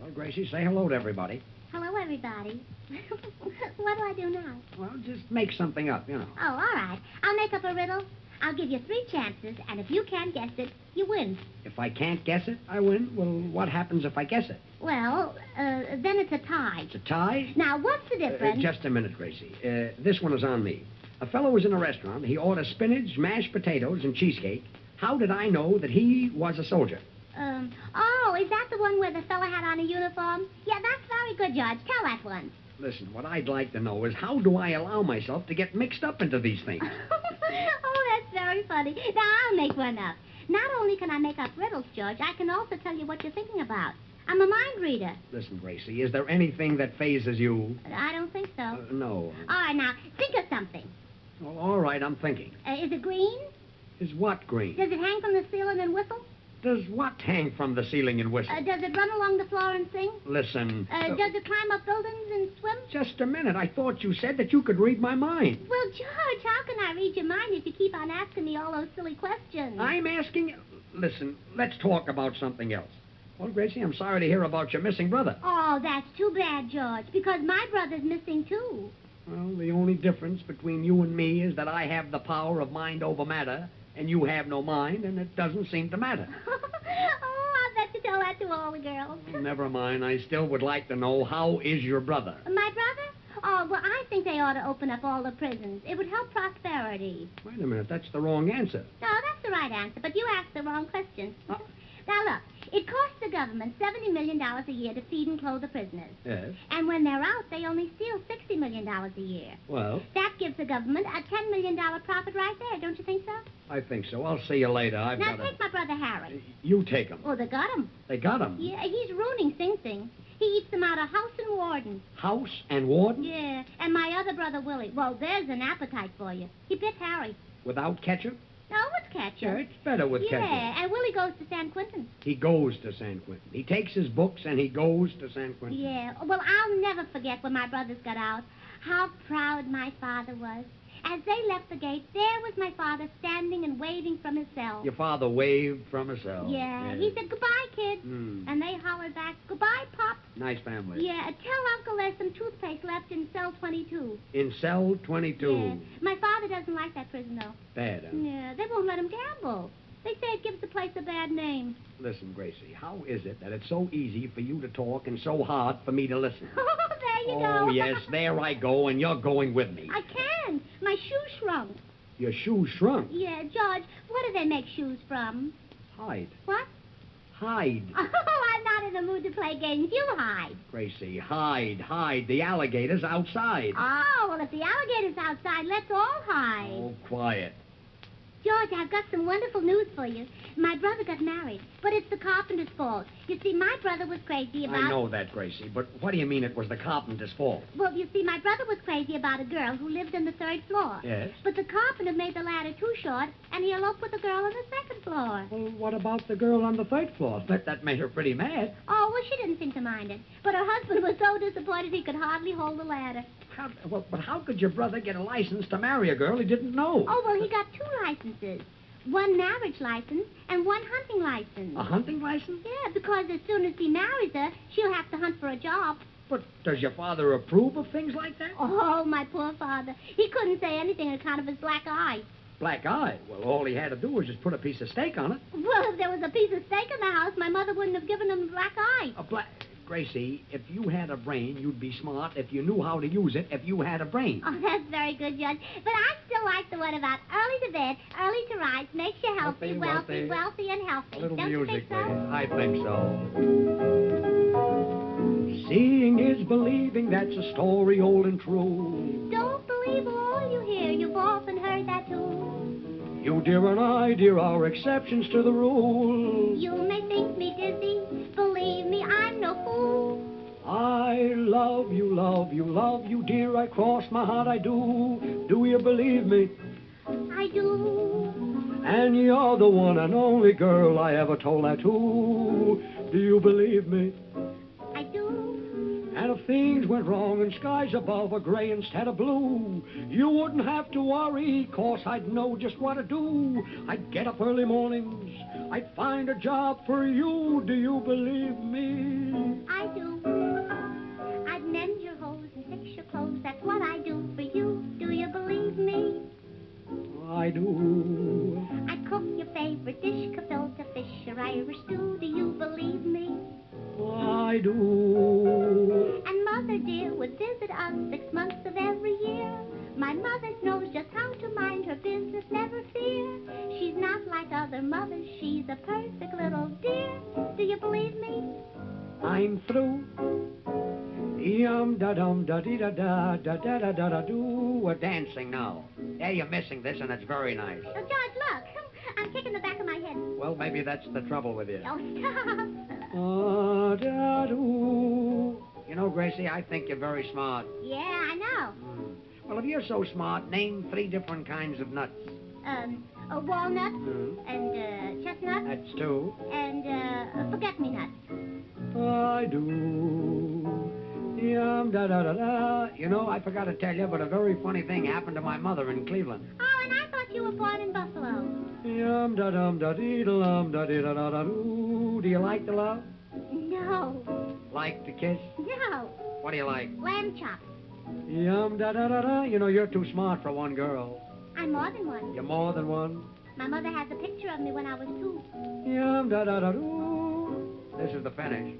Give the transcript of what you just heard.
Well, Gracie, say hello to everybody. Hello, everybody. What do I do now? Well, just make something up, you know. Oh, all right. I'll make up a riddle. I'll give you 3 chances, and if you can't guess it, you win. If I can't guess it, I win. Well, what happens if I guess it? Well, then it's a tie. It's a tie? Now, what's the difference? Just a minute, Gracie. This one is on me. A fellow was in a restaurant. He ordered spinach, mashed potatoes, and cheesecake. How did I know that he was a soldier? Oh, is that the one where the fella had on a uniform? Yeah, that's very good, George. Tell that one. Listen, what I'd like to know is how do I allow myself to get mixed up into these things? Oh, that's very funny. Now, I'll make one up. Not only can I make up riddles, George, I can also tell you what you're thinking about. I'm a mind reader. Listen, Gracie, is there anything that phases you? I don't think so. No. All right, now, think of something. Well, all right, I'm thinking. Is it green? Is what green? Does it hang from the ceiling and whistle? Does what hang from the ceiling and whistle? Does it run along the floor and sing? Listen. Does it climb up buildings and swim? Just a minute. I thought you said that you could read my mind. Well, George, how can I read your mind if you keep on asking me all those silly questions? I'm asking... Listen, let's talk about something else. Well, Gracie, I'm sorry to hear about your missing brother. Oh, that's too bad, George, because my brother's missing, too. Well, the only difference between you and me is that I have the power of mind over matter, and you have no mind, and it doesn't seem to matter. Oh, I'll bet you tell that to all the girls. Never mind. I still would like to know, how is your brother? My brother? Oh, well, I think they ought to open up all the prisons. It would help prosperity. Wait a minute. That's the wrong answer. No, that's the right answer, but you asked the wrong question. Now, look, it costs the government $70 million a year to feed and clothe the prisoners. Yes. And when they're out, they only steal $60 million a year. Well? That gives the government a $10 million profit right there, don't you think so? I think so. I'll see you later. Now, take my brother Harry. You take him. Oh, they got him. They got him? Yeah, he's ruining Sing Sing. He eats them out of house and warden. House and warden? Yeah, and my other brother, Willie. Well, there's an appetite for you. He bit Harry. Without ketchup? No, it's ketchup. Yeah, it's better with ketchup. Yeah, and Willie goes to San Quentin. He goes to San Quentin. He takes his books and he goes to San Quentin. Yeah, well, I'll never forget when my brothers got out, how proud my father was. As they left the gate, there was my father standing and waving from his cell. Your father waved from his cell. Yeah, he said, "Goodbye, kid." And they hollered back, "Goodbye, Pop." Nice family. Yeah, tell Uncle there's some toothpaste left in cell 22. In cell 22? Yeah. My father doesn't like that prison, though. Bad, huh? Yeah, they won't let him gamble. They say it gives the place a bad name. Listen, Gracie, how is it that it's so easy for you to talk and so hard for me to listen? Oh, there you go. Oh, yes, there I go, and you're going with me. I can. My shoe shrunk. Your shoes shrunk? Yeah, George, what do they make shoes from? Hide. What? Hide. Oh, I'm not in the mood to play games. You hide. Gracie, hide. The alligator's outside. Oh, well, if the alligator's outside, let's all hide. Oh, quiet. George, I've got some wonderful news for you. My brother got married, but it's the carpenter's fault. You see, my brother was crazy about... I know that, Gracie, but what do you mean it was the carpenter's fault? Well, you see, my brother was crazy about a girl who lived on the 3rd floor. Yes? But the carpenter made the ladder too short, and he eloped with the girl on the 2nd floor. Well, what about the girl on the 3rd floor? That made her pretty mad. Oh, well, she didn't seem to mind it. But her husband was so disappointed he could hardly hold the ladder. But how could your brother get a license to marry a girl he didn't know? Oh, well, he got 2 licenses. One marriage license and one hunting license. A hunting license? Yeah, because as soon as he marries her, she'll have to hunt for a job. But does your father approve of things like that? Oh, my poor father. He couldn't say anything on account of his black eye. Black eye? Well, all he had to do was just put a piece of steak on it. Well, if there was a piece of steak in the house, my mother wouldn't have given him a black eye. Gracie, if you had a brain, you'd be smart if you knew how to use it, if you had a brain. Oh, that's very good, Judge. But I still like the one about early to bed, early to rise, makes you healthy, wealthy, and healthy. A little Don't music, you think so? please. I think so. Seeing is believing, that's a story old and true. Don't believe all you hear, you've often heard that too. You, dear, and I, dear, are exceptions to the rule. You may think me dizzy, believe me, I'm no fool. I love you, dear, I cross my heart, I do. Do you believe me? I do. And you're the one and only girl I ever told that to. Do you believe me? I do. And if things went wrong and skies above are gray instead of blue, you wouldn't have to worry, 'cause I'd know just what to do. I'd get up early mornings, I'd find a job for you. Do you believe me? I I do. I'd mend your hose and fix your clothes. That's what I do for you. Do you believe me? I do. I'd cook your favorite dish, gefilte fish or Irish stew. Do you believe me? I do. And Mother dear would visit us 6 months of every year. My mother knows just how to mind her business, never fear. She's not like other mothers, she's a perfect little dear. Do you believe me? I'm through. Yum-da-dum-da-dee-da-da-da-da-da-da-da-do. We're dancing now. Yeah, you're missing this, and it's very nice. Oh, George, look. I'm kicking the back of my head. Well, maybe that's the trouble with you. Oh, stop. Da-da-do. You know, Gracie, I think you're very smart. Yeah, I know. Well, if you're so smart, name 3 different kinds of nuts. A walnut, Mm. and chestnut, That's 2. and forget-me-nuts. I do. Yum-da-da-da-da. You know, I forgot to tell you, but a very funny thing happened to my mother in Cleveland. Oh, and I thought you were born in Buffalo. Yum-da-dum-da-dee-da-dum-da-dee-da-da-da-do. Do you like to love? No. Like to kiss? No. What do you like? Lamb chops. Yum-da-da-da-da. You know, you're too smart for one girl. I'm more than one. You're more than one. My mother has a picture of me when I was 2. Yum-da-da-da-do. This is the finish.